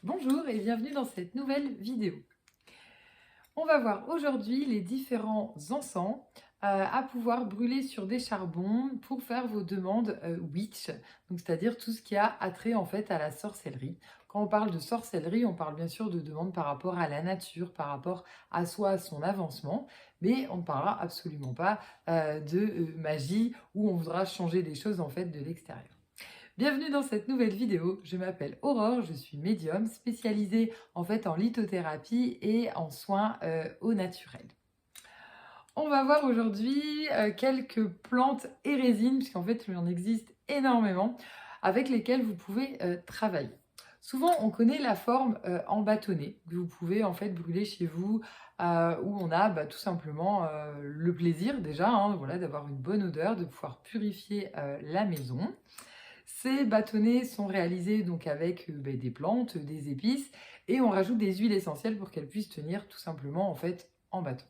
Bonjour et bienvenue dans cette nouvelle vidéo. On va voir aujourd'hui les différents encens à pouvoir brûler sur des charbons pour faire vos demandes witch, donc c'est-à-dire tout ce qui a attrait en fait à la sorcellerie. Quand on parle de sorcellerie, on parle bien sûr de demandes par rapport à la nature, par rapport à soi, à son avancement, mais on ne parlera absolument pas de magie où on voudra changer des choses en fait de l'extérieur. Bienvenue dans cette nouvelle vidéo, je m'appelle Aurore, je suis médium spécialisée en fait en lithothérapie et en soins au naturel. On va voir aujourd'hui quelques plantes et résines, puisqu'en fait il en existe énormément, avec lesquelles vous pouvez travailler. Souvent on connaît la forme en bâtonnet, que vous pouvez en fait brûler chez vous, où on a tout simplement le plaisir déjà voilà, d'avoir une bonne odeur, de pouvoir purifier la maison. Ces bâtonnets sont réalisés donc avec des plantes, des épices, et on rajoute des huiles essentielles pour qu'elles puissent tenir tout simplement en fait en bâton.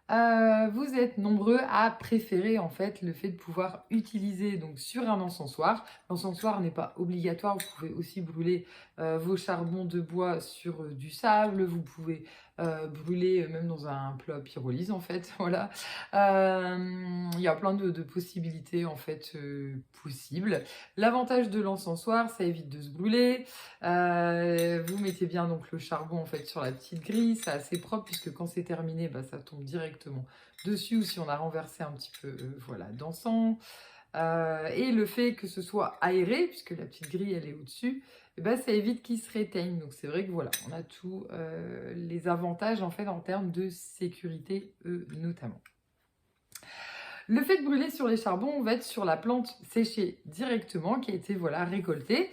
Vous êtes nombreux à préférer en fait le fait de pouvoir utiliser donc sur un encensoir. L'encensoir n'est pas obligatoire, vous pouvez aussi brûler vos charbons de bois sur du sable, vous pouvez brûler même dans un plat pyrolyse en fait, voilà. Il y a plein de possibilités en fait possibles. L'avantage de l'encensoir, ça évite de se brûler. Vous mettez bien donc le charbon en fait sur la petite grille, c'est assez propre puisque quand c'est terminé, ça tombe directement dessus, ou si on a renversé un petit peu voilà, d'encens. Et le fait que ce soit aéré, puisque la petite grille elle est au-dessus, ça évite qu'il se réteigne. Donc c'est vrai que voilà, on a tous les avantages en fait en termes de sécurité notamment. Le fait de brûler sur les charbons, on va être sur la plante séchée directement, qui a été voilà, récoltée,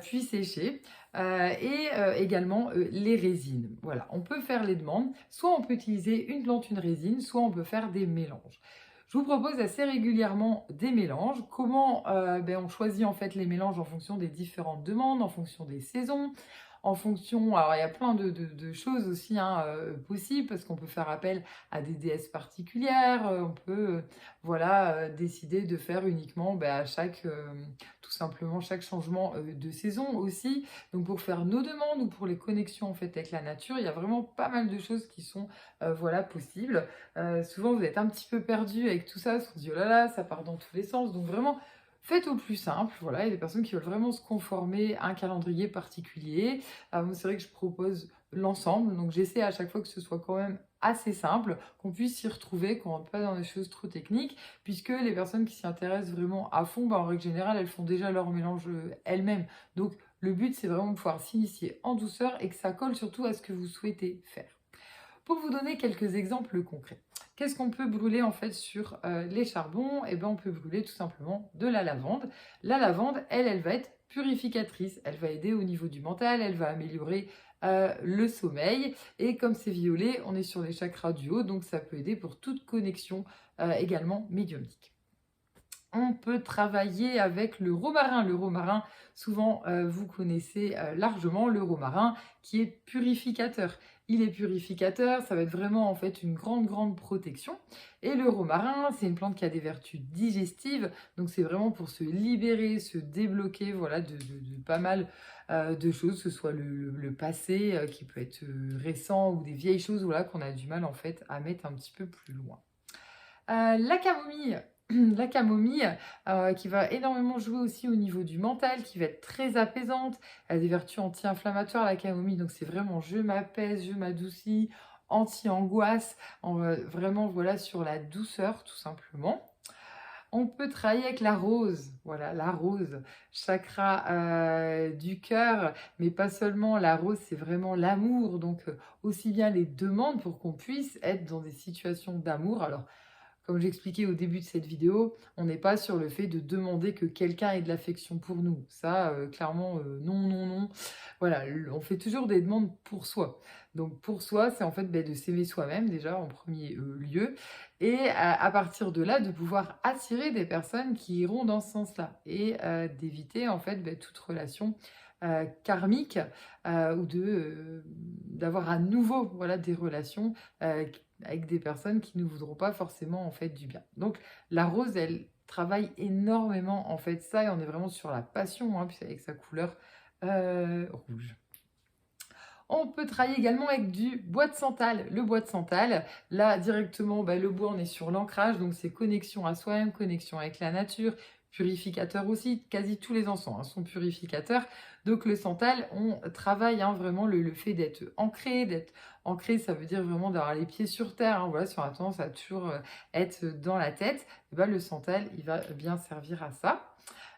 puis séchée, et également les résines. Voilà, on peut faire les demandes, soit on peut utiliser une plante, une résine, soit on peut faire des mélanges. Je vous propose assez régulièrement des mélanges. Comment on choisit en fait les mélanges en fonction des différentes demandes, en fonction des saisons, en fonction, alors il y a plein de choses aussi possibles, parce qu'on peut faire appel à des déesses particulières, on peut voilà, décider de faire uniquement à chaque, tout simplement chaque changement de saison aussi. Donc pour faire nos demandes ou pour les connexions en fait avec la nature, il y a vraiment pas mal de choses qui sont voilà, possibles. Souvent vous êtes un petit peu perdu avec tout ça, parce qu'on se dit oh là là, ça part dans tous les sens. Donc vraiment, faites au plus simple, voilà, il y a des personnes qui veulent vraiment se conformer à un calendrier particulier. C'est vrai que je propose l'ensemble, donc j'essaie à chaque fois que ce soit quand même assez simple, qu'on puisse s'y retrouver, qu'on ne rentre pas dans des choses trop techniques, puisque les personnes qui s'y intéressent vraiment à fond, en règle générale, elles font déjà leur mélange elles-mêmes. Donc le but, c'est vraiment de pouvoir s'initier en douceur et que ça colle surtout à ce que vous souhaitez faire. Pour vous donner quelques exemples concrets, qu'est-ce qu'on peut brûler en fait sur les charbons? On peut brûler tout simplement de la lavande. La lavande, elle va être purificatrice. Elle va aider au niveau du mental, elle va améliorer le sommeil. Et comme c'est violet, on est sur les chakras du haut, donc ça peut aider pour toute connexion également médiumnique. On peut travailler avec le romarin. Le romarin, souvent, vous connaissez largement le romarin qui est purificateur. Il est purificateur, ça va être vraiment en fait une grande protection. Et le romarin, c'est une plante qui a des vertus digestives, donc c'est vraiment pour se libérer, se débloquer voilà, de pas mal de choses, que ce soit le passé qui peut être récent, ou des vieilles choses voilà, qu'on a du mal en fait à mettre un petit peu plus loin. La camomille, la camomille qui va énormément jouer aussi au niveau du mental, qui va être très apaisante. Elle a des vertus anti-inflammatoires, la camomille, donc c'est vraiment je m'apaise, je m'adoucis, anti-angoisse, vraiment voilà sur la douceur tout simplement. On peut travailler avec la rose, voilà, la rose, chakra du cœur, mais pas seulement. La rose, c'est vraiment l'amour, donc aussi bien les demandes pour qu'on puisse être dans des situations d'amour. Alors, comme j'expliquais au début de cette vidéo, on n'est pas sur le fait de demander que quelqu'un ait de l'affection pour nous. Ça, clairement, non. Voilà, on fait toujours des demandes pour soi. Donc pour soi, c'est en fait de s'aimer soi-même déjà en premier lieu. Et à partir de là, de pouvoir attirer des personnes qui iront dans ce sens-là. Et d'éviter en fait toute relation karmique, ou d'avoir à nouveau voilà, des relations avec des personnes qui ne voudront pas forcément en fait du bien. Donc la rose, elle travaille énormément en fait ça, et on est vraiment sur la passion, puis avec sa couleur rouge. On peut travailler également avec du bois de santal. Le bois de santal, là directement, le bois, on est sur l'ancrage, donc c'est connexion à soi-même, connexion avec la nature, purificateur aussi. Quasi tous les encens sont purificateurs. Donc le santal, on travaille vraiment le fait d'être ancré. D'être ancré, ça veut dire vraiment d'avoir les pieds sur terre. Voilà, si on a tendance à toujours être dans la tête, le santal, il va bien servir à ça.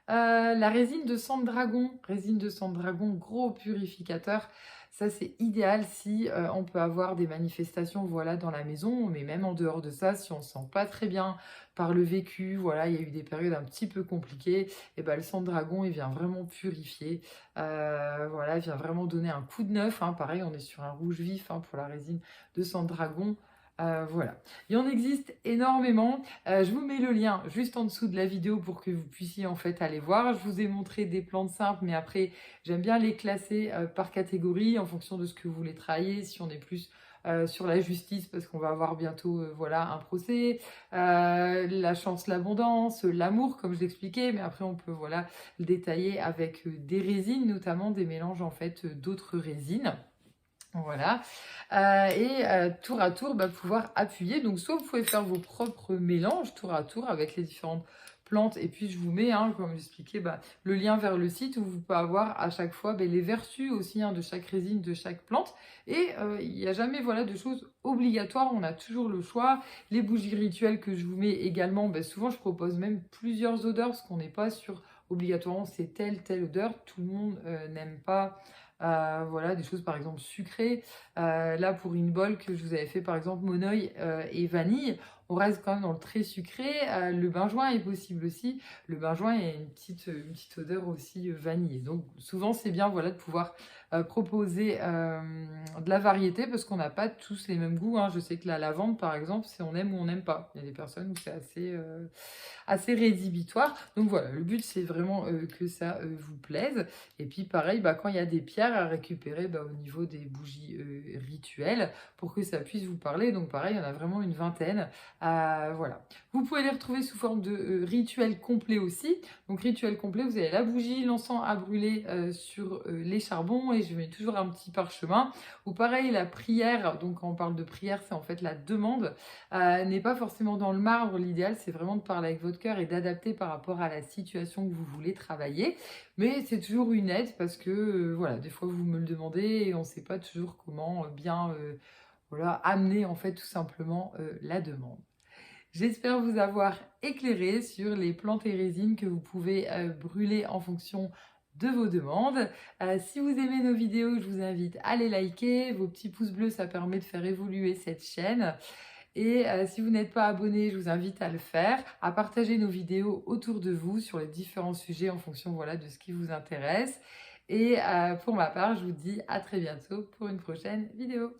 La résine de sang de dragon, gros purificateur. Ça, c'est idéal si on peut avoir des manifestations voilà, dans la maison, mais même en dehors de ça, si on ne se sent pas très bien par le vécu, voilà, il y a eu des périodes un petit peu compliquées, et le sang de dragon, il vient vraiment purifier, voilà, il vient vraiment donner un coup de neuf. Pareil, on est sur un rouge vif pour la résine de sang de dragon. Voilà. Il en existe énormément. Je vous mets le lien juste en dessous de la vidéo pour que vous puissiez en fait aller voir. Je vous ai montré des plantes simples, mais après, j'aime bien les classer par catégorie en fonction de ce que vous voulez travailler. Si on est plus sur la justice, parce qu'on va avoir bientôt voilà, un procès, la chance, l'abondance, l'amour, comme je l'expliquais, mais après, on peut voilà, le détailler avec des résines, notamment des mélanges en fait d'autres résines. Voilà, tour à tour, pouvoir appuyer. Donc, soit vous pouvez faire vos propres mélanges tour à tour avec les différentes plantes. Et puis, je vous mets, comme j'expliquais, le lien vers le site où vous pouvez avoir à chaque fois les vertus aussi de chaque résine, de chaque plante. Et il n'y a jamais voilà, de choses obligatoires, on a toujours le choix. Les bougies rituelles que je vous mets également, souvent je propose même plusieurs odeurs parce qu'on n'est pas sur obligatoirement c'est telle odeur. Tout le monde n'aime pas voilà, des choses par exemple sucrées. Là, pour une bol que je vous avais fait par exemple monoeil et vanille, on reste quand même dans le très sucré. Le benjoin est possible aussi. Le benjoin a une petite odeur aussi vanille. Donc souvent, c'est bien voilà, de pouvoir proposer de la variété parce qu'on n'a pas tous les mêmes goûts. Je sais que la lavande, par exemple, c'est on aime ou on n'aime pas. Il y a des personnes où c'est assez rédhibitoire. Donc voilà, le but, c'est vraiment que ça vous plaise. Et puis pareil, quand il y a des pierres à récupérer au niveau des bougies rituelles pour que ça puisse vous parler. Donc pareil, il y en a vraiment une vingtaine. Voilà. Vous pouvez les retrouver sous forme de rituel complet aussi. Donc rituel complet, vous avez la bougie, l'encens à brûler sur les charbons et je mets toujours un petit parchemin. Ou pareil, la prière, donc quand on parle de prière, c'est en fait la demande, n'est pas forcément dans le marbre. L'idéal, c'est vraiment de parler avec votre cœur et d'adapter par rapport à la situation que vous voulez travailler. Mais c'est toujours une aide parce que, voilà, des fois vous me le demandez et on ne sait pas toujours comment bien voilà, amener en fait tout simplement la demande. J'espère vous avoir éclairé sur les plantes et résines que vous pouvez brûler en fonction de vos demandes. Si vous aimez nos vidéos, je vous invite à les liker. Vos petits pouces bleus, ça permet de faire évoluer cette chaîne. Et si vous n'êtes pas abonné, je vous invite à le faire, à partager nos vidéos autour de vous sur les différents sujets en fonction voilà, de ce qui vous intéresse. Et pour ma part, je vous dis à très bientôt pour une prochaine vidéo.